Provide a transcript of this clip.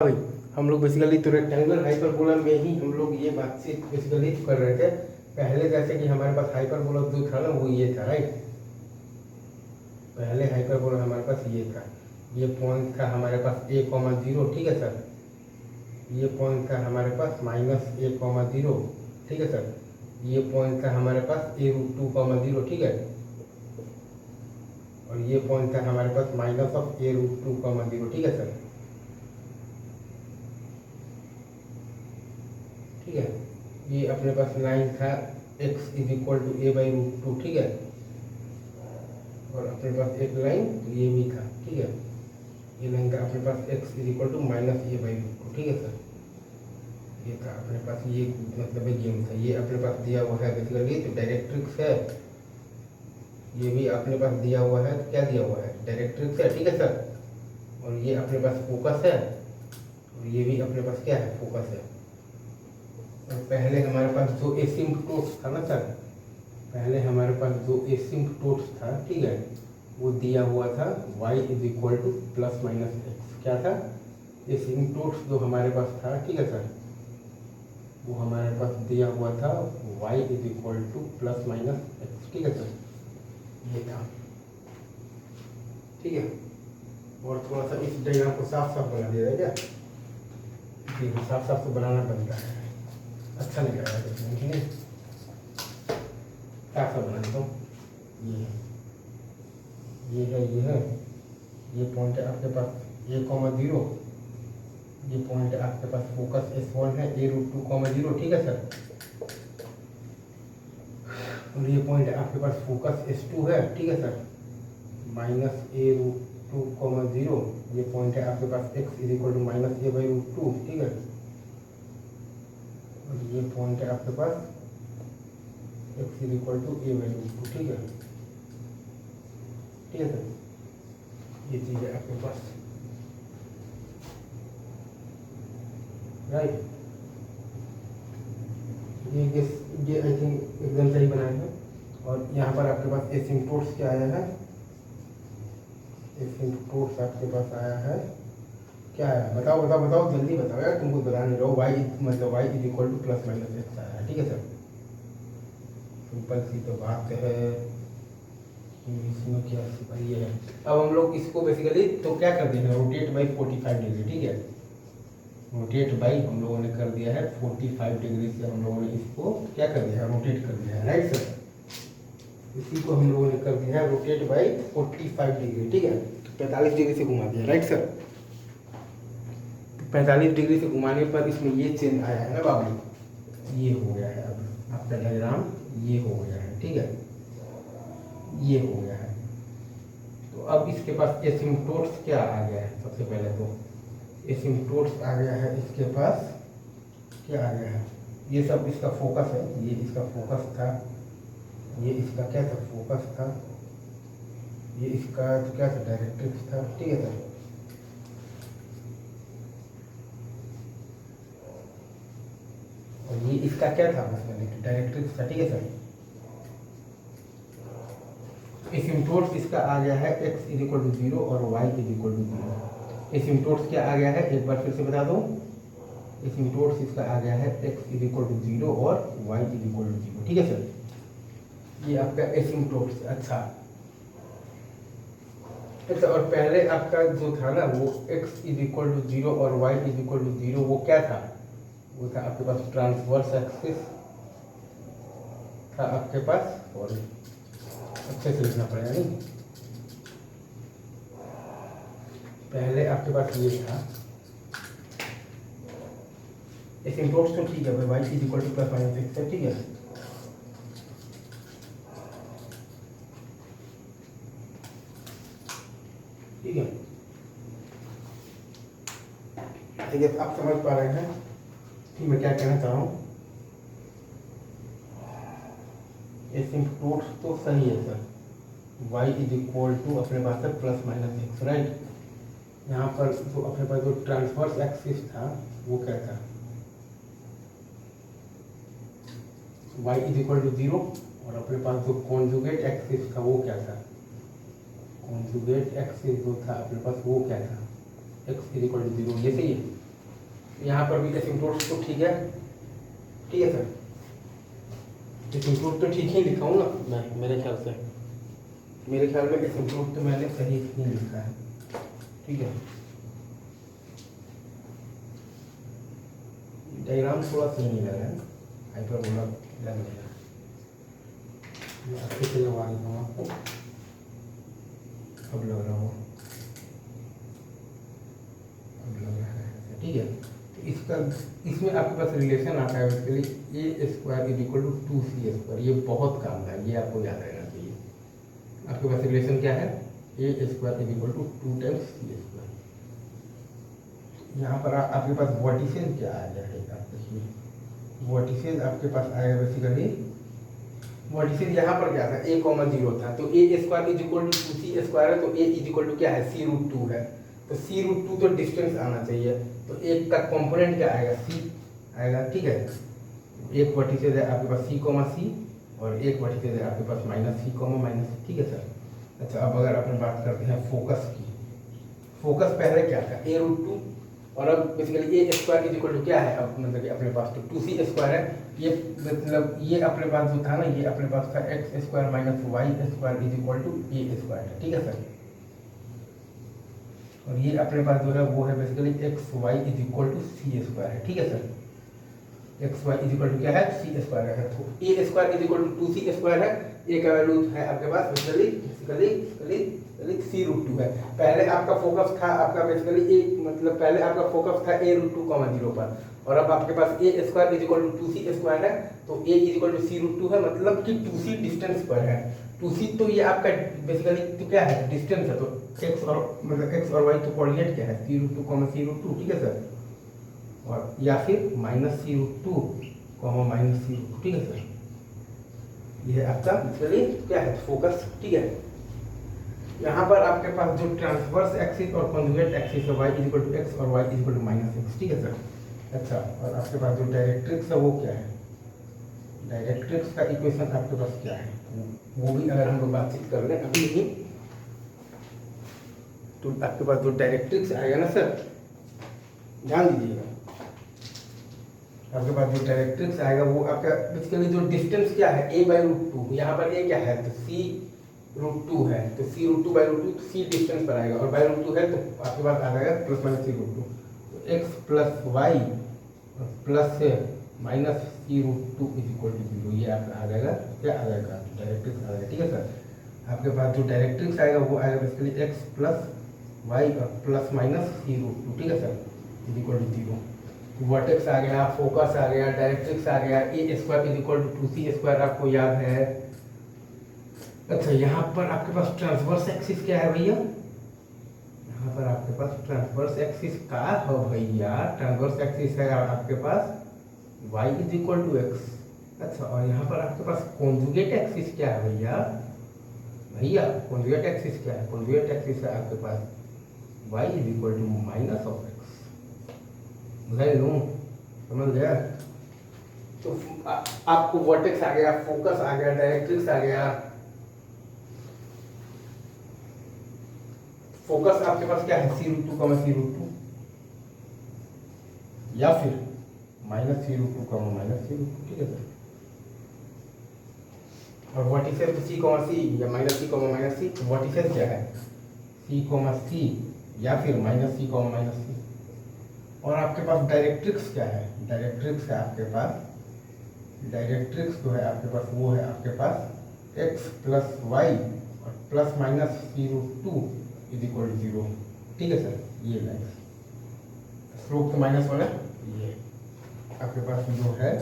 भाई हम लोग बेसिकली तो रेक्टेंगुलर हाइपरबोला में ही हम लोग ये बातचीत बेसिकली कर रहे थे। पहले जैसे कि हमारे पास हाइपरबोला जो था ना वो ये था, राइट। पहले हाइपरबोला हमारे पास ये था, ये पॉइंट था हमारे पास a,0, ठीक है सर। ये पॉइंट था हमारे पास -a,0, ठीक है सर। ये पॉइंट था हमारे पास a√2,0, ठीक है। और ये पॉइंट था हमारे पास -a√2,0, ठीक है सर। ठीक है, ये अपने पास लाइन था x = a/√2, ठीक है। और अपने पास एक लाइन तो ये भी था, ठीक है। ये लाइन था अपने पास x = -a/√2, ठीक है सर। ये था अपने पास, ये मतलब एक गेम था, ये अपने पास दिया हुआ है बेसिकली तो डायरेक्ट्रिक्स है। ये भी अपने पास दिया हुआ है, तो क्या दिया हुआ है, डायरेक्ट्रिक्स है, ठीक है सर। और ये अपने पास फोकस है, और ये भी अपने पास क्या है, फोकस है। और पहले हमारे पास जो एसिम्पटोट्स था ना सर, पहले हमारे पास जो एसिम्पटोट्स था, ठीक है, वो दिया हुआ था y = ±x। क्या था, एसिम्पटोट्स जो हमारे पास था, ठीक है सर, वो हमारे पास दिया हुआ था y = ±x, ठीक है सर। ये था, ठीक है। और थोड़ा सा इस डायग्राम को साफ साफ बना दिया जाए क्या, जी साफ साफ तो बनाना बनता है, अच्छा नहीं लग रहा है देखने में, साफ साफ बना देता हूँ। ये है, ये है, ये है, ये पॉइंट है आपके पास a,0, ये पॉइंट है आपके पास फोकस S1 है a√2,0, ठीक है सर। और ये पॉइंट है आपके पास फोकस S2 है, ठीक है सर, -a√2,0। ये पॉइंट है आपके पास x = -a/√2, ठीक है। और ये पॉइंट है आपके पास x = a/√2, ठीक है, ठीक है सर। ये चीज़ है आपके पास, राइट। ये आई थिंक एकदम सही बनाया है। और यहाँ पर आपके पास एसिम्पटोट्स क्या आया है, एसिम्पटोट्स आपके पास आया है, क्या आया, बताओ बताओ बताओ, जल्दी बताओ यार, तुमको बता नहीं रहो। y मतलब y = ±x आया है, ठीक है सर। सिंपल सी तो बात है, इसमें क्या ये है। अब हम लोग इसको बेसिकली तो क्या कर देंगे, रोटेट बाई 45 डिग्री, ठीक है। रोटेट बाई हम लोगों ने कर दिया है 45 डिग्री से, हम लोगों ने इसको क्या कर दिया है, रोटेट कर दिया है, राइट सर। इसी को हम लोगों ने कर दिया है रोटेट बाई 45 डिग्री, ठीक है। तो 45 डिग्री से घुमा दिया, राइट सर। 45 डिग्री से घुमाने पर इसमें ये चेंज आया है ना बाबू, ये हो गया है, अब आपका डायग्राम ये हो गया है, ठीक है, ये हो गया है। तो अब इसके पास एसिम्पटोट्स क्या आ गया है, सबसे पहले तो एसिम्पटोट्स आ गया है इसके पास, क्या आ गया है, ये सब इसका फोकस है, ये इसका फोकस था, ये इसका क्या था, फोकस था, ये इसका तो क्या था, डायरेक्ट्रिक्स था, ठीक है सर। और ये इसका क्या था, बस डायरेक्ट्रिक्स था, ठीक है सर। एसिम्पटोट्स इसका आ गया है x = 0 और y = 0। एसिम्पटोट्स क्या आ गया है, एक बार फिर से बता दो। एसिम्पटोट्स इसका आ गया है x = 0 और y = 0, ठीक है सर। ये आपका एसिम्पटोट्स, अच्छा। अच्छा, और पहले आपका जो था ना वो x = 0 और y = 0, वो क्या था, वो था आपके पास ट्रांसवर्स एक्सिस था आपके पास, और अच्छे से लिखना पड़ेगा नहीं, पहले आपके पास ये था एसिम्पटोट्स, तो ठीक है भाई, y = ±x है, ठीक है। ठीक है, ठीक है, आप समझ पा रहे हैं कि मैं क्या कहना चाह रहा हूँ। एसिम्पटोट्स तो सही है सर, y = अपने पास है ±x, राइट। यहाँ पर जो अपने पास जो ट्रांसवर्स एक्सिस था वो क्या था, y = 0, और अपने पास जो कॉन्जुगेट एक्सिस था वो क्या था, कॉन्जुगेट एक्सिस जो था अपने पास वो क्या था, x = 0, ये सही है। यहाँ पर भी एसिम्प्टोट तो ठीक है सर, एसिम्प्टोट तो ठीक ही लिखा हूँ ना मैं, मेरे ख्याल में एसिम्प्टोट तो मैंने सही ही लिखा है, ठीक है। डायग्राम थोड़ा सही नहीं लग रहा है, हाइपरबोला लग रहा है, मैं अच्छे से लगवा देता हूँ आपको, अब लग रहा हो, अब लग रहा है, ठीक है। तो इसका इसमें आपके पास रिलेशन आता है basically A square is equal to 2c², ये बहुत काम का है, ये आपको याद रहना चाहिए। आपके पास रिलेशन क्या है, A square is equal to 2 times c²। यहाँ पर आपके पास वर्टिसेस क्या आ जाएगा, आप देखिए वर्टिसेस आपके पास आएगा बेसिकली, वर्टिसेस यहाँ पर क्या था, a,0 था, तो A square is equal to 2c² है, तो ए इज इक्वल टू क्या है, c√2 है, तो c√2 तो डिस्टेंस आना चाहिए, तो एक का कंपोनेंट क्या आएगा, c आएगा, ठीक है। एक वर्टिसेस है आपके पास c,c और एक वर्टिसेस है आपके पास -c,-, ठीक है सर। अच्छा, अब अगर अपन बात करते हैं फोकस की, फोकस पहले क्या था, a√2, और अब basically A square is equal to क्या है, अब मतलब कि अपने पास तो 2c² है, ये मतलब ये अपने पास जो था ना, ये अपने पास था x² - y² is equal to a², ठीक है सर। और ये अपने पास जो है वो है basically xy is equal to c² है, ठीक है sir. xy is equal to क्या है, c² है, तो a² is equal to 2c² है, a का वैल्यू है आपके पास बेसिकली c√2 है। पहले आपका फोकस था आपका बेसिकली ए, मतलब पहले आपका फोकस था a√2,0 पर, और अब आपके पास a² is equal to 2c² है, तो a is equal to c√2 है, मतलब कि 2c डिस्टेंस पर है। 2c तो ये आपका बेसिकली तो क्या है, डिस्टेंस है, तो x और मतलब x और y तो कोऑर्डिनेट क्या है, c√2,c√2, ठीक है सर, और या फिर -c√2, -c√2, ठीक है सर। ये आपका बेसिकली क्या है, फोकस, ठीक है। यहाँ पर आपके पास जो ट्रांसवर्स एक्सिस और कॉन्जुगेट एक्सिस है, y is equal to x और y is equal to -x, ठीक है सर। अच्छा, और आपके पास जो डायरेक्ट्रिक्स है वो क्या है, डायरेक्ट्रिक्स का इक्वेशन आपके पास क्या है, वो भी अगर हम लोग बातचीत कर लें अभी ही, तो आपके पास जो डायरेक्ट्रिक्स आएगा ना सर, ध्यान दीजिएगा, आपके पास जो डायरेक्ट्रिक्स आएगा वो आपका बेसिकली जो डिस्टेंस क्या है, a/√2, यहाँ पर a क्या है, तो c√2 है, तो c√2/√2, तो c डिस्टेंस पर आएगा, और /√2 है तो आपके पास आ जाएगा +-c√2, तो x + y plus -c√2 is equal to 0, ये आपका आ जाएगा, क्या आ जाएगा, डायरेक्ट्रिक्स आ जाएगा, ठीक है सर। आपके पास जो डायरेक्ट्रिक्स आएगा वो आएगा बेसिकली x + y और +-c√2, ठीक है sir, is equal to 0। Vertex आ गया, फोकस आ गया, डायरेक्ट्रिक्स आ गया, a² is equal to 2c² आपको याद है। अच्छा, यहाँ पर आपके पास ट्रांसवर्स एक्सिस क्या है भैया, यहाँ पर आपके पास ट्रांसवर्स एक्सिस का है भैया, ट्रांसवर्स एक्सिस है आपके पास y is equal to x। अच्छा, और यहाँ पर आपके पास कॉन्जुगेट एक्सिस क्या है भैया कॉन्जुगेट एक्सिस क्या है, कॉन्जुगेट एक्सिस है आपके पास y is equal to -x, बुझाई लूँ, समझ गया। तो आपको वर्टेक्स आ गया, फोकस आ गया, डायरेक्ट्रिक्स आ गया। फोकस आपके पास क्या है, c√2,c√2, या फिर -c√2,-c√2, ठीक है सर। और वर्टिसेस तो c,c या -c,-c, वर्टिसेस क्या है, c,c या फिर -c,-c। और आपके पास डायरेक्ट्रिक्स क्या है, डायरेक्ट्रिक्स है आपके पास, डायरेक्ट्रिक्स जो है आपके पास वो है आपके पास x + y और +-c√2 इज इक्वल टू 0, ठीक है सर। ये लाइन स्लोप के माइनस वाला ये आपके पास जो है